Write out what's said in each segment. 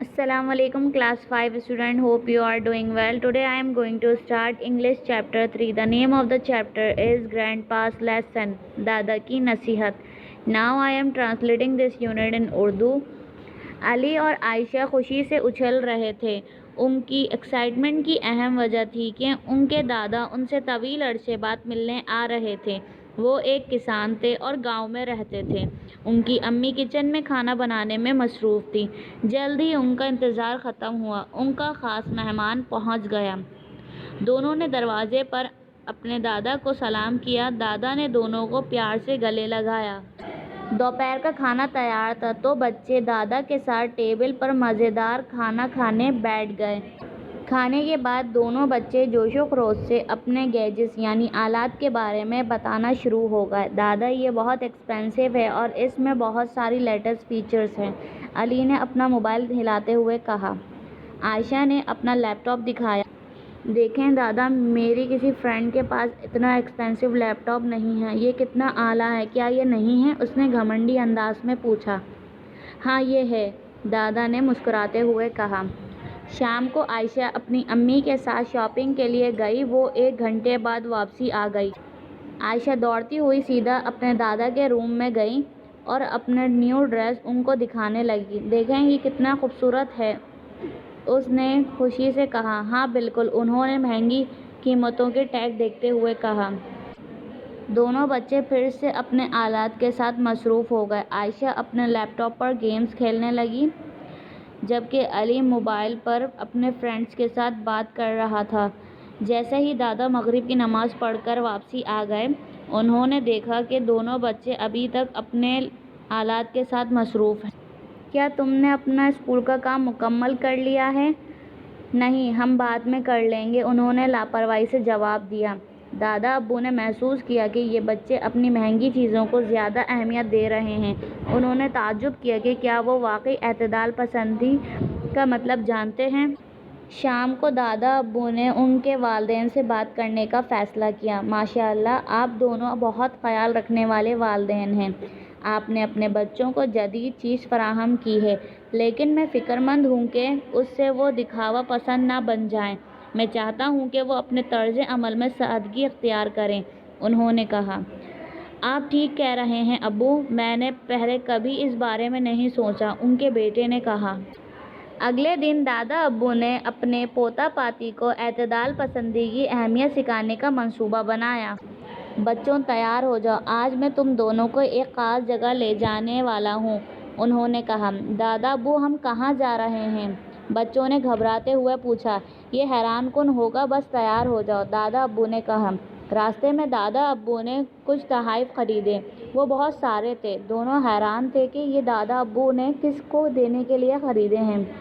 Assalamu alaikum class 5 student, hope you are doing well. Today I am going to start English chapter 3. The name of the chapter is Grandpa's Lesson, Dada ki Nasihat. Now I am translating this unit in Urdu. Ali और आयशा खुशी से उछल रहे थे। उनकी excitement की अहम वजह थी कि उनके दादा उनसे तवील अरसे बाद मिलने आ रहे थे। वो एक किसान थे और गांव में रहते थे। उनकी अम्मी किचन में खाना बनाने में मसरूफ़ थी। जल्द ही उनका इंतज़ार ख़त्म हुआ। उनका ख़ास मेहमान पहुंच गया। दोनों ने दरवाजे पर अपने दादा को सलाम किया। दादा ने दोनों को प्यार से गले लगाया। दोपहर का खाना तैयार था तो बच्चे दादा के साथ टेबल पर मज़ेदार खाना खाने बैठ गए। खाने के बाद दोनों बच्चे जोशो खरोश से अपने गैजेट्स यानी आलात के बारे में बताना शुरू हो गए। दादा, ये बहुत एक्सपेंसिव है और इसमें बहुत सारी लेटेस्ट फीचर्स हैं, अली ने अपना मोबाइल हिलाते हुए कहा। आयशा ने अपना लैपटॉप दिखाया। देखें दादा, मेरी किसी फ्रेंड के पास इतना एक्सपेंसिव लैपटॉप नहीं है। ये कितना आला है, क्या ये नहीं है? उसने घमंडी अंदाज में पूछा। हाँ ये है, दादा ने मुस्कुराते हुए कहा। शाम को आयशा अपनी अम्मी के साथ शॉपिंग के लिए गई। वो 1 घंटे बाद वापसी आ गई। आयशा दौड़ती हुई सीधा अपने दादा के रूम में गई और अपने न्यू ड्रेस उनको दिखाने लगी। देखें ये कितना खूबसूरत है, उसने खुशी से कहा। हाँ बिल्कुल, उन्होंने महंगी कीमतों के टैग देखते हुए कहा। दोनों बच्चे फिर से अपने आलात के साथ मसरूफ़ हो गए। आयशा अपने लैपटॉप पर गेम्स खेलने लगी जबकि अली मोबाइल पर अपने फ्रेंड्स के साथ बात कर रहा था। जैसे ही दादा मगरिब की नमाज़ पढ़कर वापसी आ गए, उन्होंने देखा कि दोनों बच्चे अभी तक अपने आलात के साथ मसरूफ़ हैं। क्या तुमने अपना स्कूल का काम मुकम्मल कर लिया है? नहीं, हम बाद में कर लेंगे, उन्होंने लापरवाही से जवाब दिया। दादा अब्बू ने महसूस किया कि ये बच्चे अपनी महंगी चीज़ों को ज़्यादा अहमियत दे रहे हैं। उन्होंने ताज्जुब किया कि क्या वो वाकई एतदाल पसंदी का मतलब जानते हैं। शाम को दादा अब्बू ने उनके वालिदैन से बात करने का फ़ैसला किया। माशाअल्लाह, आप दोनों बहुत ख्याल रखने वाले वालिदैन हैं। आपने अपने बच्चों को जदीद चीज़ फराहम की है, लेकिन मैं फ़िक्रमंद हूँ कि उससे वो दिखावा पसंद ना बन जाएं। मैं चाहता हूँ कि वो अपने तर्ज अमल में सादगी इख्तियार करें, उन्होंने कहा। आप ठीक कह रहे हैं अब्बू, मैंने पहले कभी इस बारे में नहीं सोचा, उनके बेटे ने कहा। अगले दिन दादा अब्बू ने अपने पोता पाती को एतदाल पसंदी की अहमियत सिखाने का मंसूबा बनाया। बच्चों तैयार हो जाओ, आज मैं तुम दोनों को एक ख़ास जगह ले जाने वाला हूँ, उन्होंने कहा। दादा अब्बू, हम कहाँ जा रहे हैं? बच्चों ने घबराते हुए पूछा। ये हैरान कुन होगा, बस तैयार हो जाओ, दादा अब्बू ने कहा। रास्ते में दादा अब्बू ने कुछ तोहफ़े खरीदे। वो बहुत सारे थे। दोनों हैरान थे कि ये दादा अब्बू ने किसको देने के लिए ख़रीदे हैं।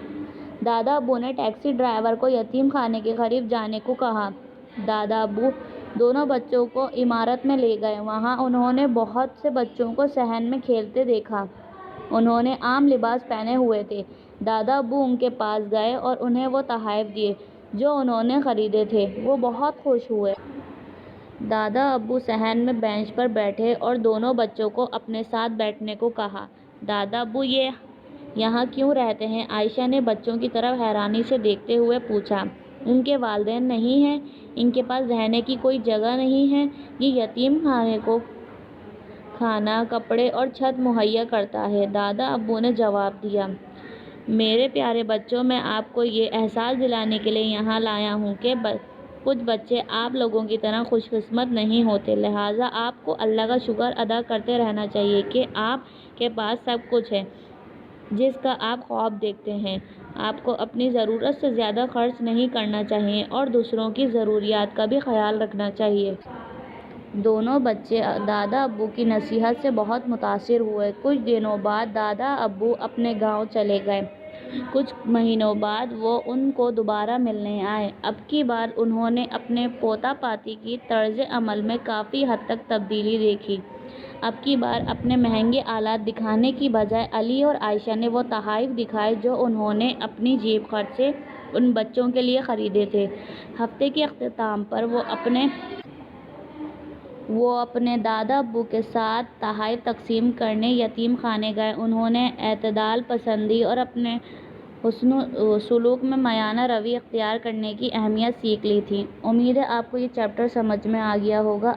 दादा अब्बू ने टैक्सी ड्राइवर को यतीम खाने के करीब जाने को कहा। दादा अब्बू दोनों बच्चों को इमारत में ले गए। वहाँ उन्होंने बहुत से बच्चों को सहन में खेलते देखा। उन्होंने आम लिबास पहने हुए थे। दादा अब्बू उनके पास गए और उन्हें वो तोहफ़े दिए जो उन्होंने ख़रीदे थे। वो बहुत खुश हुए। दादा अब्बू सहन में बेंच पर बैठे और दोनों बच्चों को अपने साथ बैठने को कहा। दादा अब्बू ये यहाँ क्यों रहते हैं? आयशा ने बच्चों की तरफ हैरानी से देखते हुए पूछा। उनके वालिदैन नहीं हैं, इनके पास रहने की कोई जगह नहीं है। ये यतीम खाने को खाना, कपड़े और छत मुहैया करता है, दादा अब्बू ने जवाब दिया। मेरे प्यारे बच्चों, मैं आपको ये एहसास दिलाने के लिए यहाँ लाया हूँ कि कुछ बच्चे आप लोगों की तरह खुशकिस्मत नहीं होते, लिहाजा आपको अल्लाह का शुक्र अदा करते रहना चाहिए कि आपके पास सब कुछ है जिसका आप ख्वाब देखते हैं। आपको अपनी ज़रूरत से ज़्यादा खर्च नहीं करना चाहिए और दूसरों की ज़रूरियात का भी ख्याल रखना चाहिए। दोनों बच्चे दादा अब्बू की नसीहत से बहुत मुतासिर हुए। कुछ दिनों बाद दादा अब्बू अपने गांव चले गए। कुछ महीनों बाद वो उनको दोबारा मिलने आए। अब की बार उन्होंने अपने पोता पाती की तर्ज अमल में काफ़ी हद तक तब्दीली देखी। अब की बार अपने महंगे आलात दिखाने की बजाय अली और आयशा ने वो तोहफ़े दिखाए जो उन्होंने अपनी जेब खर्च से उन बच्चों के लिए ख़रीदे थे। हफ्ते के अख्ताम पर वो अपने दादा अब्बू के साथ तोहफ़े तकसीम करने यतीम खाने गए। उन्होंने एतदाल पसंदी और अपने حسن سلوک میں معیانہ روی اختیار کرنے کی اہمیت سیکھ لی تھی۔ امید ہے آپ کو یہ چیپٹر سمجھ میں آ گیا ہوگا۔